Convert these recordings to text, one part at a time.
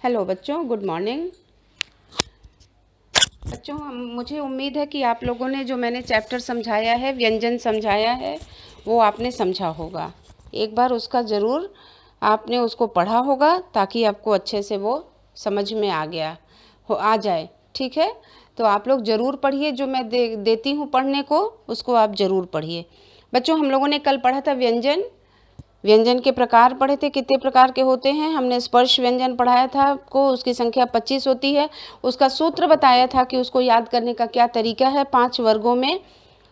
Hello बच्चों, good morning. बच्चों, मुझे उम्मीद है कि आप लोगों ने जो मैंने चैप्टर समझाया है, व्यंजन समझाया है, वो आपने समझा होगा। एक बार उसका ज़रूर आपने उसको पढ़ा होगा ताकि आपको अच्छे से वो समझ में आ जाए। ठीक है, तो आप लोग ज़रूर पढ़िए। जो मैं देती हूँ पढ़ने को, उसको आप ज़रूर पढ़िए। बच्चों, हम लोगों ने कल पढ़ा था व्यंजन के प्रकार पढ़े थे। कितने प्रकार के होते हैं? हमने स्पर्श व्यंजन पढ़ाया था आपको, उसकी संख्या 25 होती है। उसका सूत्र बताया था कि उसको याद करने का क्या तरीका है। 5 वर्गों में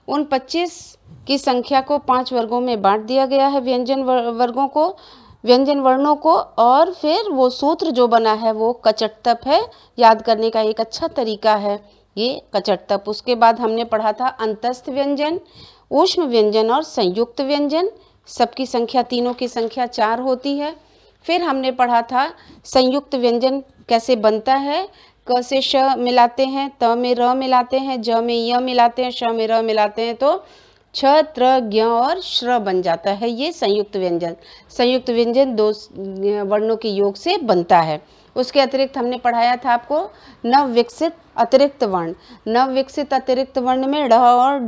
उन 25 की संख्या को 5 वर्गों में बांट दिया गया है, व्यंजन वर्णों को। और फिर वो सूत्र जो बना है वो कचटतप है। याद करने का एक अच्छा तरीका है ये कचटतप। उसके बाद हमने पढ़ा था अंतस्थ व्यंजन, ऊष्म व्यंजन और संयुक्त व्यंजन। सबकी संख्या, तीनों की संख्या 4 होती है। फिर हमने पढ़ा था संयुक्त व्यंजन कैसे बनता है। क से श मिलाते हैं, त में र मिलाते हैं, ज में य मिलाते हैं, श में र मिलाते हैं तो छ, त्र, ज्ञ और श्र बन जाता है। ये संयुक्त व्यंजन 2 वर्णों के योग से बनता है। उसके अतिरिक्त हमने पढ़ाया था आपको नवविकसित अतिरिक्त वर्ण में ढ और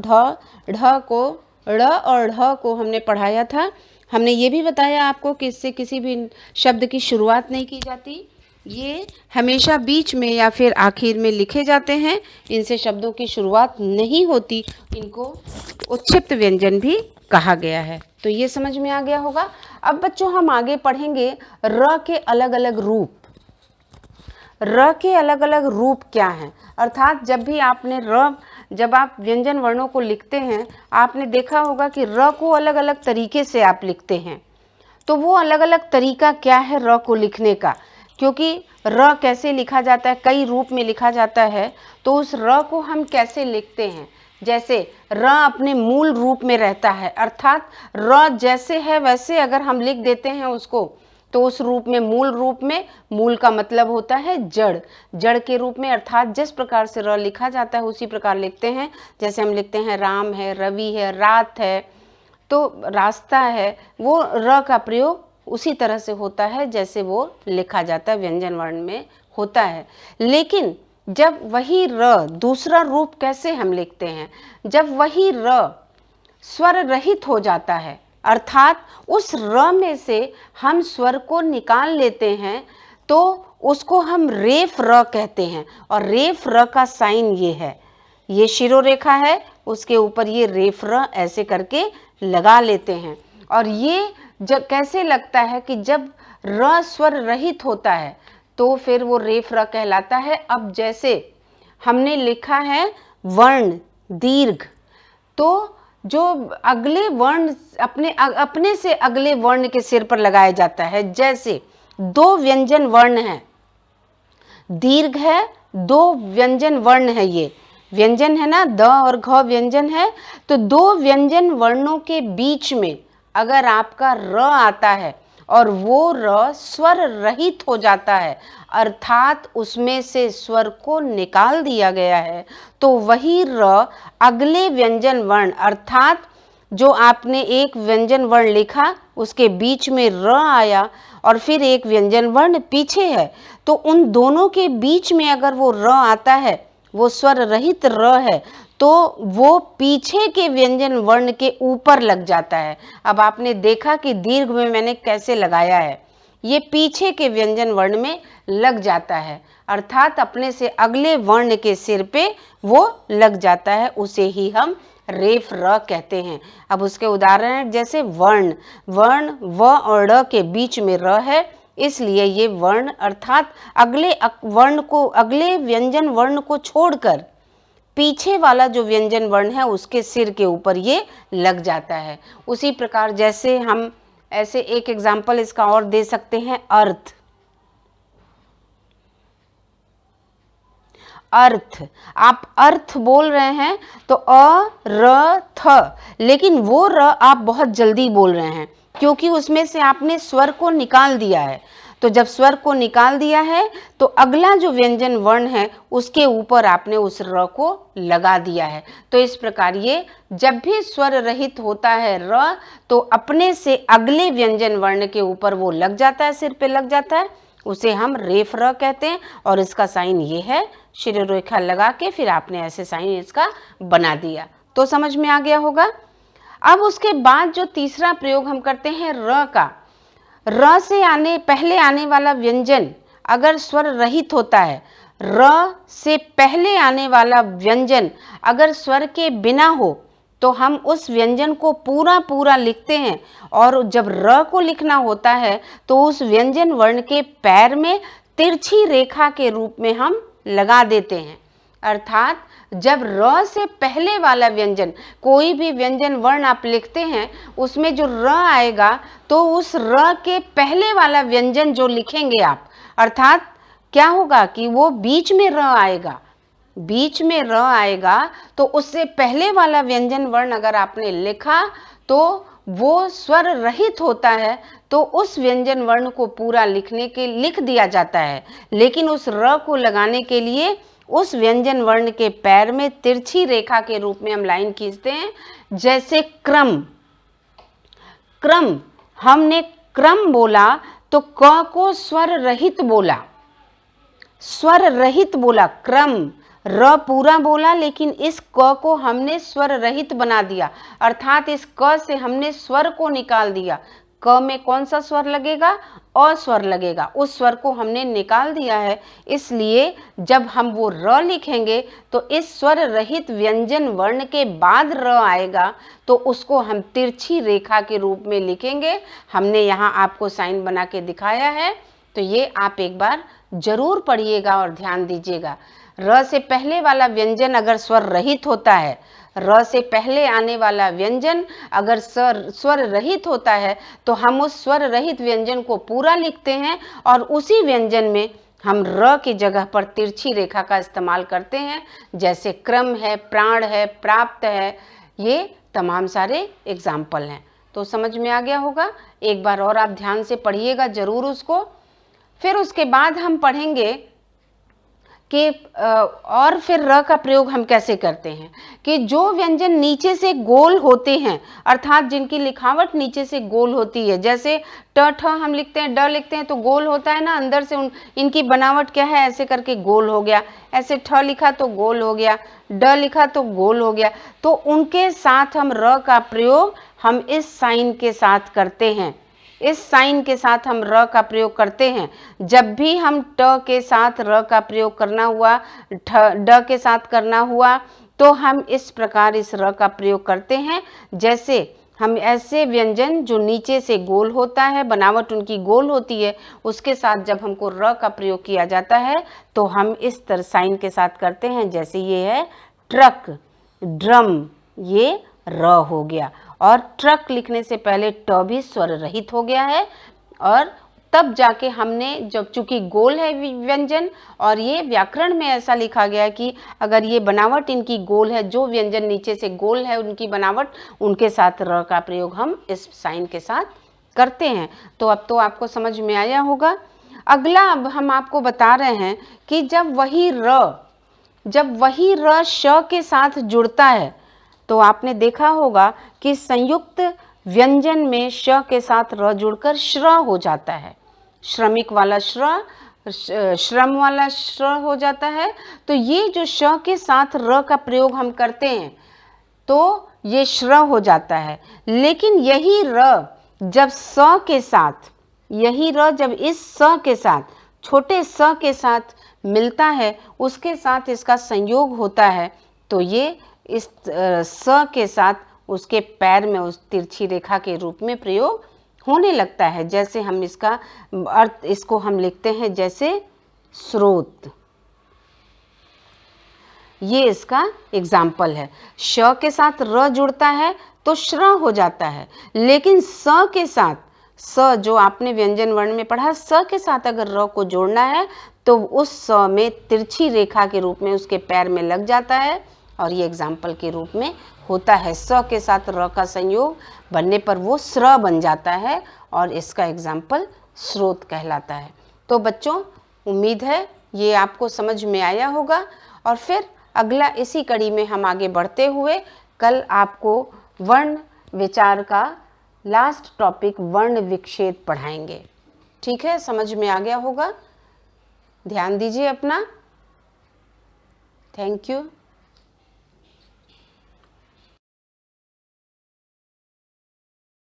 ढ को हमने पढ़ाया था। हमने ये भी बताया आपको कि इससे किसी भी शब्द की शुरुआत नहीं की जाती, ये हमेशा बीच में या फिर आखिर में लिखे जाते हैं। इनसे शब्दों की शुरुआत नहीं होती, इनको उत्क्षिप्त व्यंजन भी कहा गया है। तो ये समझ में आ गया होगा। अब बच्चों, हम आगे पढ़ेंगे र के अलग अलग रूप क्या हैं। अर्थात जब आप व्यंजन वर्णों को लिखते हैं, आपने देखा होगा कि र को अलग अलग तरीके से आप लिखते हैं। तो वो अलग अलग तरीका क्या है र को लिखने का? क्योंकि र कैसे लिखा जाता है, कई रूप में लिखा जाता है, तो उस र को हम कैसे लिखते हैं? जैसे र अपने मूल रूप में रहता है, अर्थात र जैसे है वैसे अगर हम लिख देते हैं उसको, तो उस रूप में, मूल का मतलब होता है जड़ के रूप में। अर्थात जिस प्रकार से र लिखा जाता है उसी प्रकार लिखते हैं। जैसे हम लिखते हैं राम है, रवि है, रात है, तो रास्ता है, वो र का प्रयोग उसी तरह से होता है जैसे वो लिखा जाता है, व्यंजन वर्ण में होता है। लेकिन जब वही र, दूसरा रूप कैसे हम लिखते हैं? जब वही र स्वर रहित हो जाता है, अर्थात उस र में से हम स्वर को निकाल लेते हैं, तो उसको हम रेफ र कहते हैं। और रेफ र का साइन ये है, ये शिरोरेखा है, उसके ऊपर ये रेफ र ऐसे करके लगा लेते हैं। और ये जब कैसे लगता है कि जब र स्वर रहित होता है तो फिर वो रेफ र कहलाता है। अब जैसे हमने लिखा है वर्ण दीर्घ, तो जो अगले वर्ण अपने से अगले वर्ण के सिर पर लगाया जाता है। जैसे 2 व्यंजन वर्ण हैं, दीर्घ है, 2 व्यंजन वर्ण है, ये व्यंजन है ना, द और घ व्यंजन है, तो 2 व्यंजन वर्णों के बीच में अगर आपका र आता है और वो र स्वर रहित हो जाता है, अर्थात उसमें से स्वर को निकाल दिया गया है, तो वही र अगले व्यंजन वर्ण, अर्थात जो आपने एक व्यंजन वर्ण लिखा उसके बीच में र आया और फिर एक व्यंजन वर्ण पीछे है, तो उन दोनों के बीच में अगर वो र आता है, वो स्वर रहित र है, तो वो पीछे के व्यंजन वर्ण के ऊपर लग जाता है। अब आपने देखा कि दीर्घ में मैंने कैसे लगाया है, ये पीछे के व्यंजन वर्ण में लग जाता है, अर्थात अपने से अगले वर्ण के सिर पे वो लग जाता है, उसे ही हम रेफ र कहते हैं। अब उसके उदाहरण जैसे वर्ण व और ड़ के बीच में र है, इसलिए ये वर्ण, अर्थात अगले व्यंजन वर्ण को छोड़कर पीछे वाला जो व्यंजन वर्ण है उसके सिर के ऊपर ये लग जाता है। उसी प्रकार जैसे हम ऐसे एक एग्जाम्पल इसका और दे सकते हैं, अर्थ। आप अर्थ बोल रहे हैं तो अ र थ, लेकिन वो र आप बहुत जल्दी बोल रहे हैं क्योंकि उसमें से आपने स्वर को निकाल दिया है। तो जब स्वर को निकाल दिया है तो अगला जो व्यंजन वर्ण है उसके ऊपर आपने उस र को लगा दिया है। तो इस प्रकार ये जब भी स्वर रहित होता है र, तो अपने से अगले व्यंजन वर्ण के ऊपर वो लग जाता है, सिर पे लग जाता है, उसे हम रेफ र कहते हैं और इसका साइन ये है, शिरोरेखा लगा के फिर आपने ऐसे साइन इसका बना दिया, तो समझ में आ गया होगा। अब उसके बाद जो तीसरा प्रयोग हम करते हैं र का, र से पहले आने वाला व्यंजन अगर स्वर रहित होता है, र से पहले आने वाला व्यंजन अगर स्वर के बिना हो तो हम उस व्यंजन को पूरा पूरा लिखते हैं, और जब र को लिखना होता है तो उस व्यंजन वर्ण के पैर में तिरछी रेखा के रूप में हम लगा देते हैं। अर्थात जब र से पहले वाला व्यंजन, कोई भी व्यंजन वर्ण आप लिखते हैं उसमें जो र आएगा तो उस र के पहले वाला व्यंजन जो लिखेंगे आप, अर्थात क्या होगा कि वो बीच में र आएगा, बीच में र आएगा तो उससे पहले वाला व्यंजन वर्ण अगर आपने लिखा तो वो स्वर रहित होता है, तो उस व्यंजन वर्ण को पूरा लिख दिया जाता है। लेकिन उस र को लगाने के लिए उस व्यंजन वर्ण के पैर में तिरछी रेखा के रूप में हम लाइन खींचते हैं। जैसे क्रम, क्रम हमने क्रम बोला तो क को स्वर रहित बोला, स्वर रहित बोला, क्रम, र पूरा बोला लेकिन इस क को हमने स्वर रहित बना दिया, अर्थात इस क से हमने स्वर को निकाल दिया। क में कौन सा स्वर लगेगा? अ स्वर लगेगा, उस स्वर को हमने निकाल दिया है। इसलिए जब हम वो र लिखेंगे तो इस स्वर रहित व्यंजन वर्ण के बाद र आएगा तो उसको हम तिरछी रेखा के रूप में लिखेंगे। हमने यहाँ आपको साइन बना के दिखाया है, तो ये आप एक बार जरूर पढ़िएगा और ध्यान दीजिएगा। र से पहले वाला व्यंजन अगर स्वर रहित होता है, र से पहले आने वाला व्यंजन अगर स्वर रहित होता है तो हम उस स्वर रहित व्यंजन को पूरा लिखते हैं और उसी व्यंजन में हम र की जगह पर तिरछी रेखा का इस्तेमाल करते हैं। जैसे क्रम है, प्राण है, प्राप्त है, ये तमाम सारे एग्जाम्पल हैं। तो समझ में आ गया होगा। एक बार और आप ध्यान से पढ़िएगा जरूर उसको। फिर उसके बाद हम पढ़ेंगे कि और फिर र का प्रयोग हम कैसे करते हैं, कि जो व्यंजन नीचे से गोल होते हैं, अर्थात जिनकी लिखावट नीचे से गोल होती है, जैसे ट ठ हम लिखते हैं, ड लिखते हैं तो गोल होता है ना, अंदर से इनकी बनावट क्या है, ऐसे करके गोल हो गया, ऐसे ठ लिखा तो गोल हो गया, ड लिखा तो गोल हो गया, तो उनके साथ हम र का प्रयोग हम इस साइन के साथ करते हैं। इस साइन के साथ हम र का प्रयोग करते हैं। जब भी हम ट के साथ र का प्रयोग करना हुआ, ड के साथ करना हुआ, तो हम इस प्रकार इस र का प्रयोग करते हैं। जैसे हम ऐसे व्यंजन जो नीचे से गोल होता है, बनावट उनकी गोल होती है, उसके साथ जब हमको र का प्रयोग किया जाता है तो हम इस तरह साइन के साथ करते हैं। जैसे ये है ट्रक, ड्रम, ये र हो गया, और ट्रक लिखने से पहले ट भी स्वर रहित हो गया है, और तब जाके हमने जब चूंकि गोल है व्यंजन और ये व्याकरण में ऐसा लिखा गया है कि अगर ये बनावट इनकी गोल है, जो व्यंजन नीचे से गोल है उनकी बनावट, उनके साथ र का प्रयोग हम इस साइन के साथ करते हैं। तो अब तो आपको समझ में आया होगा। अगला अब हम आपको बता रहे हैं कि जब वही र श के साथ जुड़ता है तो आपने देखा होगा कि संयुक्त व्यंजन में श के साथ र जुड़कर श्र हो जाता है। श्रमिक वाला श्र, श्रम वाला श्र हो जाता है। तो ये जो श के साथ र का प्रयोग हम करते हैं तो ये श्र हो जाता है। लेकिन यही र जब स के साथ, यही र जब इस स के साथ, छोटे स के साथ मिलता है, उसके साथ इसका संयोग होता है, तो ये इस स के साथ उसके पैर में उस तिरछी रेखा के रूप में प्रयोग होने लगता है। जैसे हम इसका अर्थ, इसको हम लिखते हैं जैसे स्रोत, ये इसका एग्जाम्पल है। श के साथ र जुड़ता है तो श्र हो जाता है, लेकिन स के साथ, स जो आपने व्यंजन वर्ण में पढ़ा, स के साथ अगर र को जोड़ना है तो उस स में तिरछी रेखा के रूप में उसके पैर में लग जाता है, और ये एग्जाम्पल के रूप में होता है। स के साथ र का संयोग बनने पर वो स्र बन जाता है और इसका एग्जाम्पल स्रोत कहलाता है। तो बच्चों, उम्मीद है ये आपको समझ में आया होगा। और फिर अगला इसी कड़ी में हम आगे बढ़ते हुए कल आपको वर्ण विचार का लास्ट टॉपिक वर्ण विक्षेप पढ़ाएंगे। ठीक है, समझ में आ गया होगा। ध्यान दीजिए अपना। Thank you.